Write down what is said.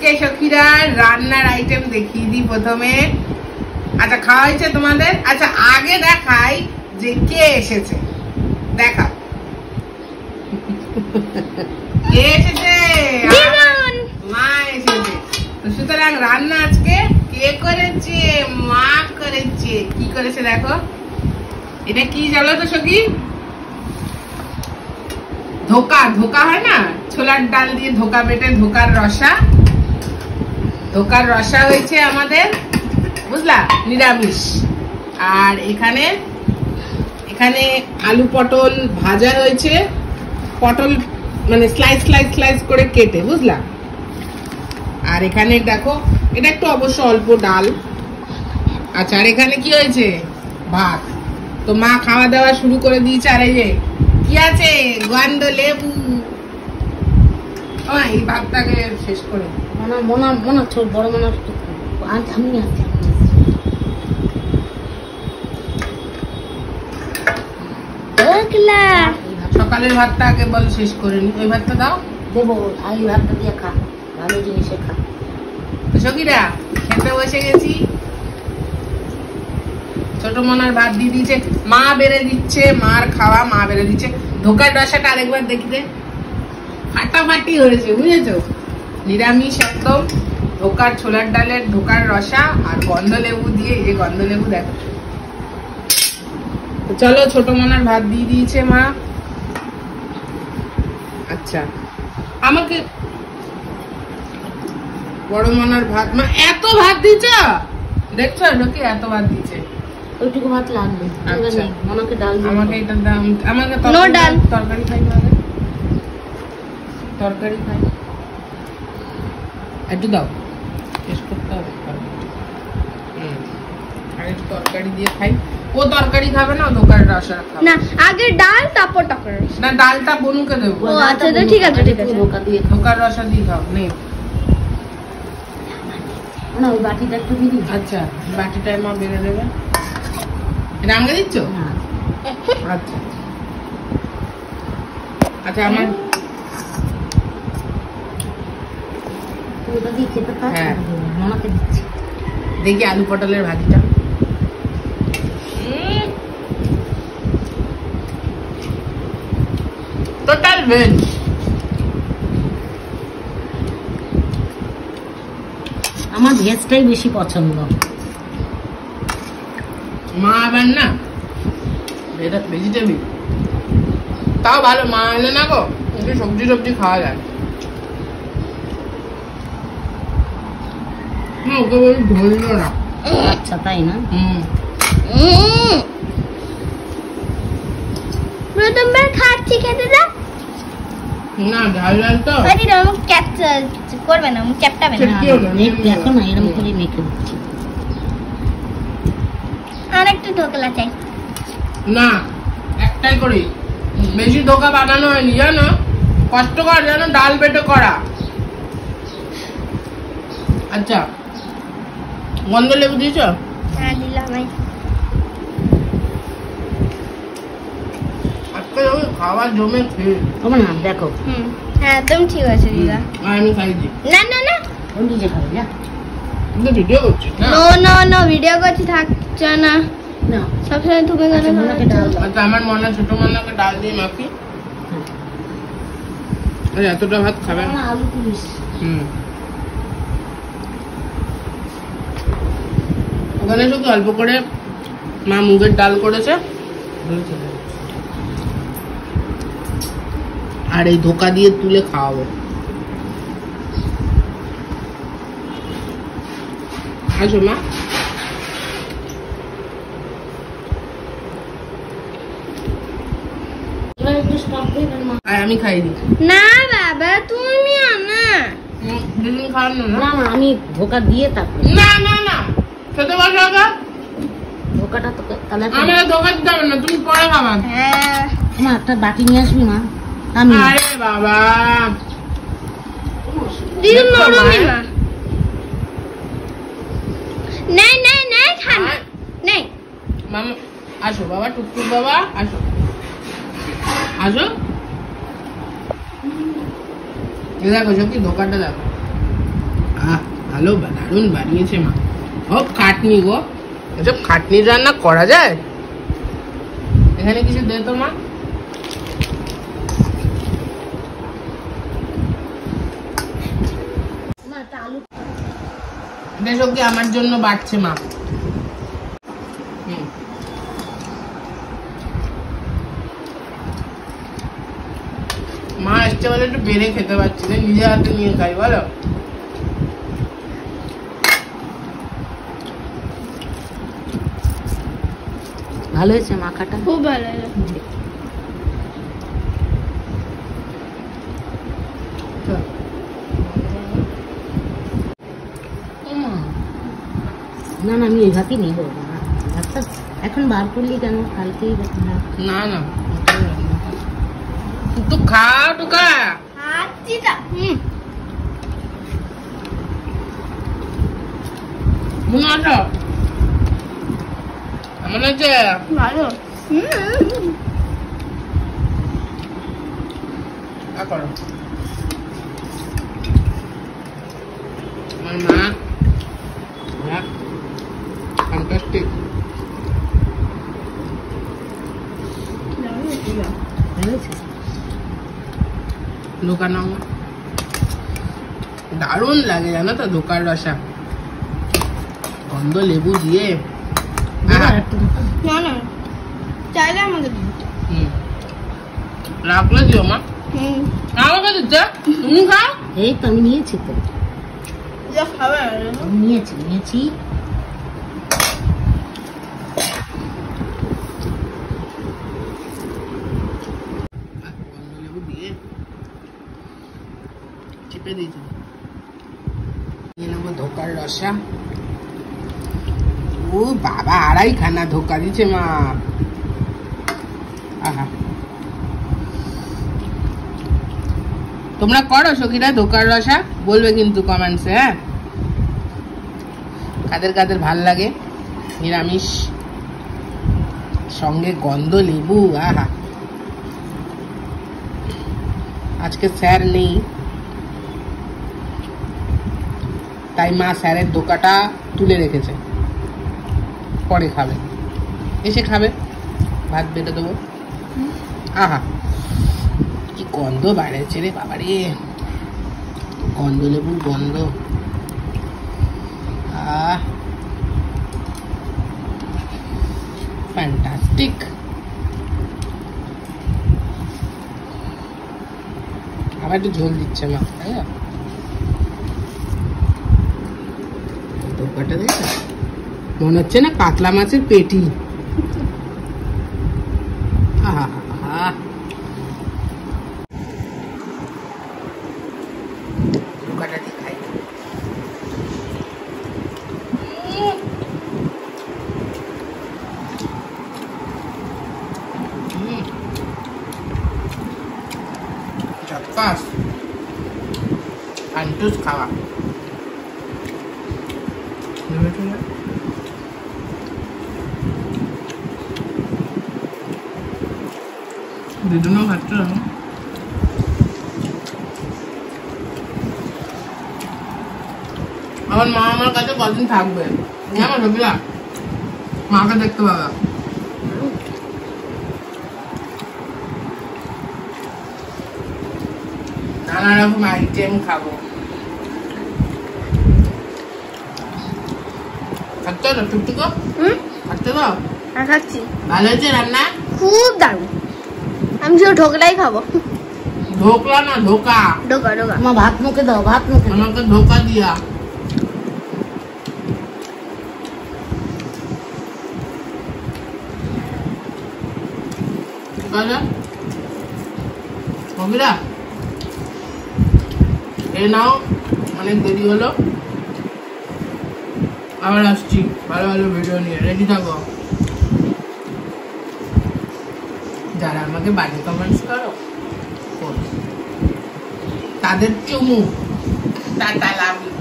আজকে সখীরা রান্নার আইটেম দেখিয়ে দিই প্রথমে। আচ্ছা খাওয়া হয়েছে তোমাদের? আচ্ছা আগে দেখাই যে কে এসেছে, দেখা কে এসেছে, মা এসেছে। সুতরাং রান্না আজকে কে করেছে? মা করেছে। কি করেছে দেখো, এটা কি জানো তো সখী? ধোকা, ধোকা হয় না, ছোলার ডাল দিয়ে ধোকা বেটে ধোকার রসা। ধোকার রসা হয়েছে আমাদের, বুঝলা, নিরামিষ। আর এখানে এখানে আলু পটল ভাজা হয়েছে, পটল মানে স্লাইস স্লাইস স্লাইস করে কেটে, বুঝলা। আর এখানে দেখো এটা একটু অবশ্য অল্প ডাল। আচ্ছা আর এখানে কি হয়েছে? ভাত। তো মা খাওয়া দাওয়া শুরু করে দিয়েছে। আর এই যে কি আছে, গন্ধ লেবু। এই ভাতটাকে শেষ করে বড় মনে আমি সকালের ভাতটা আগে বল শেষ করে নি, ওই ভাতটা দাও। দেবো এই ভাতটা দিয়ে খা, ভালো জিনিসে খা। সখীরা খেতে বসে গেছি। ছোট মনার ভাত দিয়ে দিয়েছে, মা বেড়ে দিচ্ছে, মার খাওয়া মা বেড়ে দিচ্ছে। ধোকার রসাটা আরেকবার দেখতে ফাটাফাটি হয়েছে, বুঝেছো? নিরামিষ একদম, ধোকার ছোলার ডালের ধোকার রসা আর গন্ধ লেবু দিয়ে। এই যে গন্ধ লেবু দেখো। চলো ছোট মনার ভাত দিয়ে দিয়েছে মা। আচ্ছা আমাকে বড় মনার ভাত, মা এত ভাত দিচ্ছ, দেখছো লোকে এত ভাত দিচ্ছে। ওইটুকু ভাত লাগবে। আচ্ছা মনাকে ডাল, আমাকে এটা দাম, আমাকে তরকারি খাই, তরকারি খাই, একটু দাও, টেস্ট করতে হবে। আর একটু তরকারি দিয়ে খাই। ও তরকারি খাবে না, ধোকার রসা খাবে না, আগে ডাল তারপর তরকারি। না ডালটা বনুকে দেবো। ও আচ্ছা ঠিক আছে ঠিক আছে, ধোকার রসা দিয়ে খাও। নেই না ওই বাটিটা একটু দিবি। আচ্ছা বাটিটায় মা বেড়ে দেবে। এটা আমাকে দিচ্ছ? আচ্ছা আচ্ছা আমার হ্যাঁ মনাকে দিচ্ছি। দেখি আলু পটলের ভাজিটা। Total veg. আমার ভেজটাই বেশি পছন্দ। মা আবার না এটা ভেজিটেবল, তাও ভালো। মা এলে না গো, একটু সবজি সবজি খাওয়া যায়। ওকে বলি ধরল না। আচ্ছা তাই না? প্রথমবার খাচ্ছি, খেতে দাও না। ঝাল ঝাল তো ক্যাপচার করবে না, ক্যাপটাবে না। দেখো না এরকম করে মেখে দিচ্ছি। আর একটু ঢোকলা চাই না, একটাই করি, বেশি ধোকা বানানো হয়নি জানো, কষ্টকর জানো, ডাল বেটে করা। আচ্ছা গন্ধ লেবু দিয়েছ? হ্যাঁ দিলাম। আজকে খাবার জমে খেয়ে না দেখো। হ্যাঁ একদম ঠিক আছে দিদা। আমি খাইছি। না না না নিজে খাবে না, ভিডিও করছি। নো নো নো ভিডিও করছি, থাকছে না না সবসময় তুমি মনাকে ডাল। আচ্ছা আমার মনে ছোট মনাকে ডাল দিয়ে মাখি। এতটা ভাত খাবে? আলু পুলিশ। ওখানে শুধু অল্প করে মা মুগের ডাল করেছে, আর এই ধোকা দিয়ে তুলে খাওয়াবো। আসো মা। আমি খাইনি। না বাবা তুমি আনা দিদিন খাওয়ানো না। না আমি ধোকা দিয়ে তারপর। না না না খেতে বসো আগে। ধোকাটা তো তাহলে আমি ধোকা দিতে হবে না, তুমি পরে খাবা। হ্যাঁ মা একটা বাটি নিয়ে আসবি মা। আমি আরে বাবা দিদি নরমি না। নাই নাই নাই খানা নাই। মামা আসো বাবা, টুকটুক বাবা আসো আসো। দেখো সব কি ধোকাটা দেখো। ভালো দারুণ বানিয়েছে মা। ও খাটনি গো, এসব খাটনি রান্না করা যায়? এখানে কিছু দে তো মা। এটা সব কি আমার জন্য বাড়ছে মা। মা ইচ্ছে বলে একটু বেড়ে খেতে পারছি না, নিজের হাতে নিয়ে খাই বলো। ভালো হয়েছে মাখাটা, খুব ভালো হয়েছে। না না আমি এইভাবেই নেব। আচ্ছা এখন বার করলি কেন? কালকেই না না তো খা টুকা। খাচ্ছি তো। মনে আছো কেমন আছে? ভালো। করো আমার মা ফ্যান্টাস্টিক। দোকান দারুণ লাগে জানো তো, ধোকার রসা গন্ধ লেবু দিয়ে। না না চাইলে আমাকে রাখলে দিও মা। আমাকে দিচ্ছে তুমি খাও। এই তো আমি নিয়েছি তো, খাবে আমি নিয়েছি। লেবু দিয়ে চিপে দিয়েছি। নিয়ে নেবো ধোকার রসা। ও বাবা, 2.5 খানা ধোকা দিচ্ছে মা। আহা, তোমরা করো সখীরা ধোকার রসা? বলবে কিন্তু কমেন্টসে। হ্যাঁ, কাদের কাদের ভাল লাগে নিরামিষ, সঙ্গে গন্ধ লেবু। আহা, আজকে স্যার নেই, তাই মা স্যারের ধোকাটা তুলে রেখেছে, পরে খাবে, এসে খাবে, ভাত বেটে দেবো। আহা, কি গন্ধ বাইরেছে রে বাবারে, গন্ধ লেবুর গন্ধ। ফ্যান্টাস্টিক। আবার একটু ঝোল দিচ্ছে মা, তাই না? ধোকাটা দেখো, মনে হচ্ছে না কাতলা মাছের পেটি। আহা, ধোকাটা দিয়ে খাই। চটকাস আন্টুস খাওয়া। দিদুনও খাচ্ছে। আমার মা আমার কাছে কদিন থাকবে? কেমন রবিলা, মাকে দেখতে পাবে। নানা রকম আইটেম খাবো। খাচ্ছ তো টুকটুকো? খাচ্ছ তো? খাচ্ছি। ভালো হয়েছে রান্না? খুব দারুণ। আমি শুধু ঢোকলাই খাবো। ঢোকলা না ধোকা। ঢোকা ঢোকা। আমার ভাত মুখে দাও, ভাত মুখে দাও। আমাকে ধোকা দিয়া। কবিরা এ নাও, অনেক দেরি হলো, আবার আসছি ভালো ভালো ভিডিও নিয়ে। রেডি থাকো। যারা আমাকে বাজে কমেন্টস করো তাদের চুমু। Ta-ta, love you.